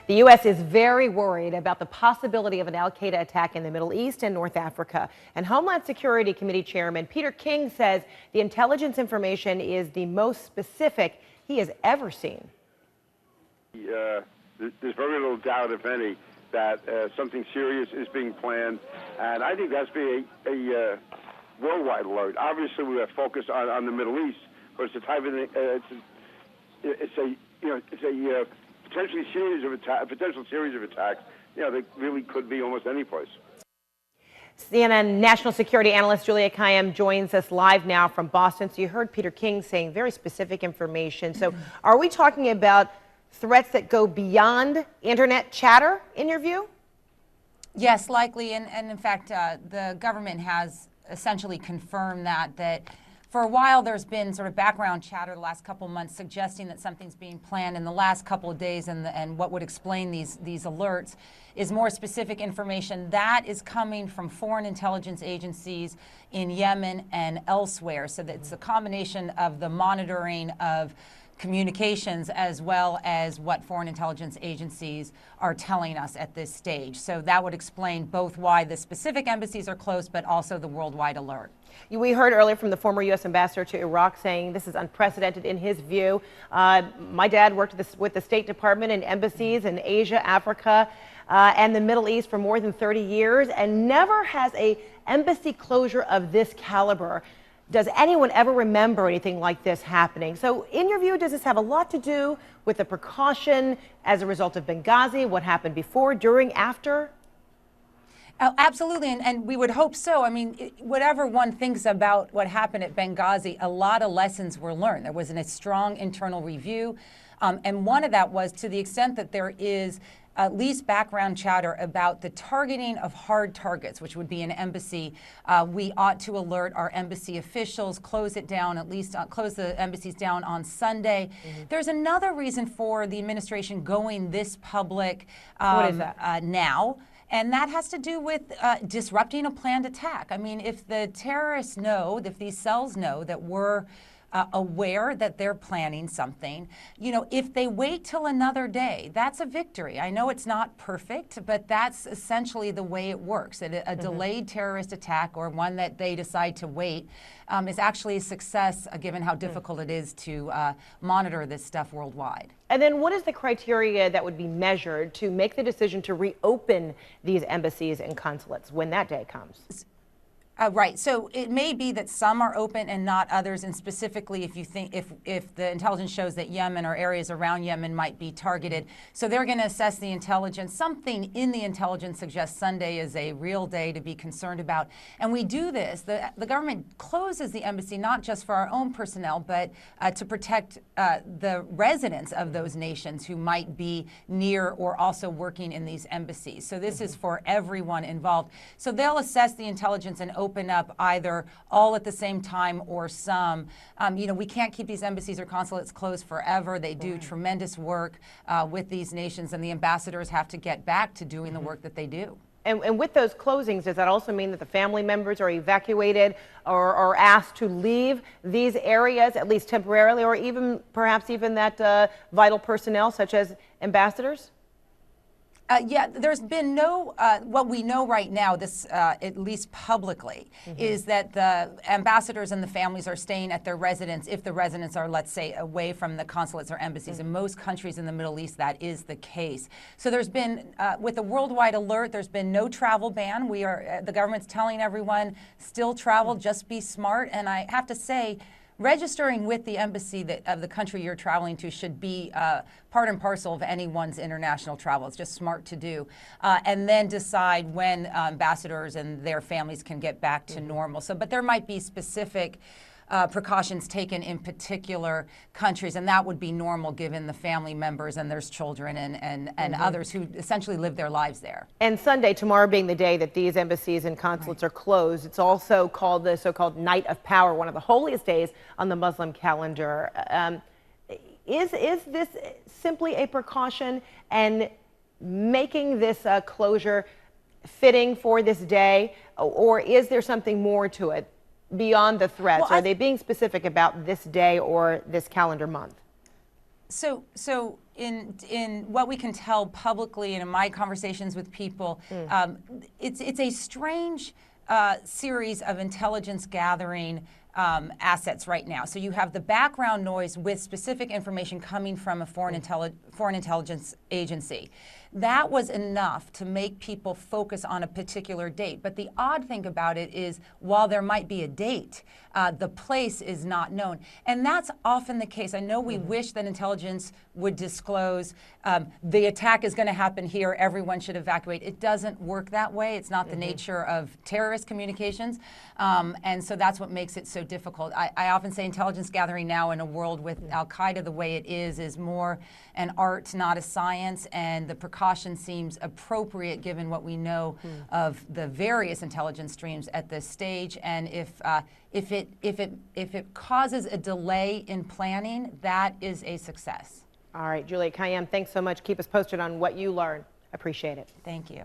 The U.S. is very worried about the possibility of an al-Qaeda attack in the Middle East and North Africa. And Homeland Security Committee Chairman Peter King says the intelligence information is the most specific he has ever seen. There's very little doubt, if any, that something serious is being planned, and I think that's being a worldwide alert. Obviously, we are focused on the Middle East, but it's a type of it's a potential series of attacks. That really could be almost any place. CNN national security analyst Julia Kayyem joins us live now from Boston. So you heard Peter King saying very specific information. So are we talking about threats that go beyond internet chatter, in your view? Yes, likely. And in fact, the government has essentially confirmed that for a while there's been sort of background chatter the last couple of months suggesting that something's being planned in the last couple of days, and what would explain these alerts is more specific information that is coming from foreign intelligence agencies in Yemen and elsewhere. So that it's a combination of the monitoring of communications as well as what foreign intelligence agencies are telling us at this stage. So that would explain both why the specific embassies are closed, but also the worldwide alert. We heard earlier from the former U.S. ambassador to Iraq saying this is unprecedented in his view. My dad worked with the State Department and embassies in Asia, Africa, and the Middle East for more than 30 years, and never has a embassy closure of this caliber. Does anyone ever remember anything like this happening? So in your view, does this have a lot to do with the precaution as a result of Benghazi, what happened before, during, after? Absolutely, and we would hope so. I mean, whatever one thinks about what happened at Benghazi, a lot of lessons were learned. There was a strong internal review, and one of that was to the extent that there is at least background chatter about the targeting of hard targets, which would be an embassy. We ought to alert our embassy officials, close it down, at least close the embassies down on Sunday. There's another reason for the administration going this public what is that? Now. And that has to do with disrupting a planned attack. I mean, if the terrorists know, if these cells know that we're aware that they're planning something, if they wait till another day, that's a victory. I know it's not perfect, but that's essentially the way it works. A delayed terrorist attack, or one that they decide to wait, is actually a success, given how difficult it is to monitor this stuff worldwide. And then what is the criteria that would be measured to make the decision to reopen these embassies and consulates when that day comes? Right. So it may be that some are open and not others, and specifically if you think if the intelligence shows that Yemen or areas around Yemen might be targeted. So they're going to assess the intelligence. Something in the intelligence suggests Sunday is a real day to be concerned about. And we do this. The government closes the embassy not just for our own personnel, but to protect the residents of those nations who might be near or also working in these embassies. So this is for everyone involved. So they'll assess the intelligence and open up either all at the same time or some. We can't keep these embassies or consulates closed forever. They do tremendous work with these nations, and the ambassadors have to get back to doing the work that they do. And with those closings, does that also mean that the family members are evacuated or asked to leave these areas, at least temporarily, or even perhaps even that vital personnel such as ambassadors? Yeah, there's been no, what we know right now, this at least publicly, is that the ambassadors and the families are staying at their residence if the residents are, let's say, away from the consulates or embassies. In most countries in the Middle East, that is the case. So there's been, with the worldwide alert, there's been no travel ban. The government's telling everyone, still travel, just be smart. And I have to say, registering with the embassy of the country you're traveling to should be part and parcel of anyone's international travel. It's just smart to do. And then decide when ambassadors and their families can get back to normal. But there might be specific precautions taken in particular countries, and that would be normal given the family members and there's children and others who essentially live their lives there. And Sunday, tomorrow being the day that these embassies and consulates are closed, it's also called the so-called Night of Power, one of the holiest days on the Muslim calendar. Is this simply a precaution and making this closure fitting for this day, or is there something more to it? Beyond the threats, are they being specific about this day or this calendar month? So in what we can tell publicly and in my conversations with people, it's a strange series of intelligence gathering assets right now. So you have the background noise with specific information coming from a foreign intelligence agency. That was enough to make people focus on a particular date. But the odd thing about it is, while there might be a date, the place is not known. And that's often the case. I know we wish that intelligence would disclose the attack is going to happen here, everyone should evacuate. It doesn't work that way. It's not the nature of terrorist communications. And so that's what makes it so difficult. I often say intelligence gathering now in a world with Al-Qaeda the way it is more an art, not a science, and the precaution seems appropriate given what we know of the various intelligence streams at this stage. And if it causes a delay in planning, that is a success. All right, Juliette Kayyem, thanks so much. Keep us posted on what you learn. Appreciate it. Thank you.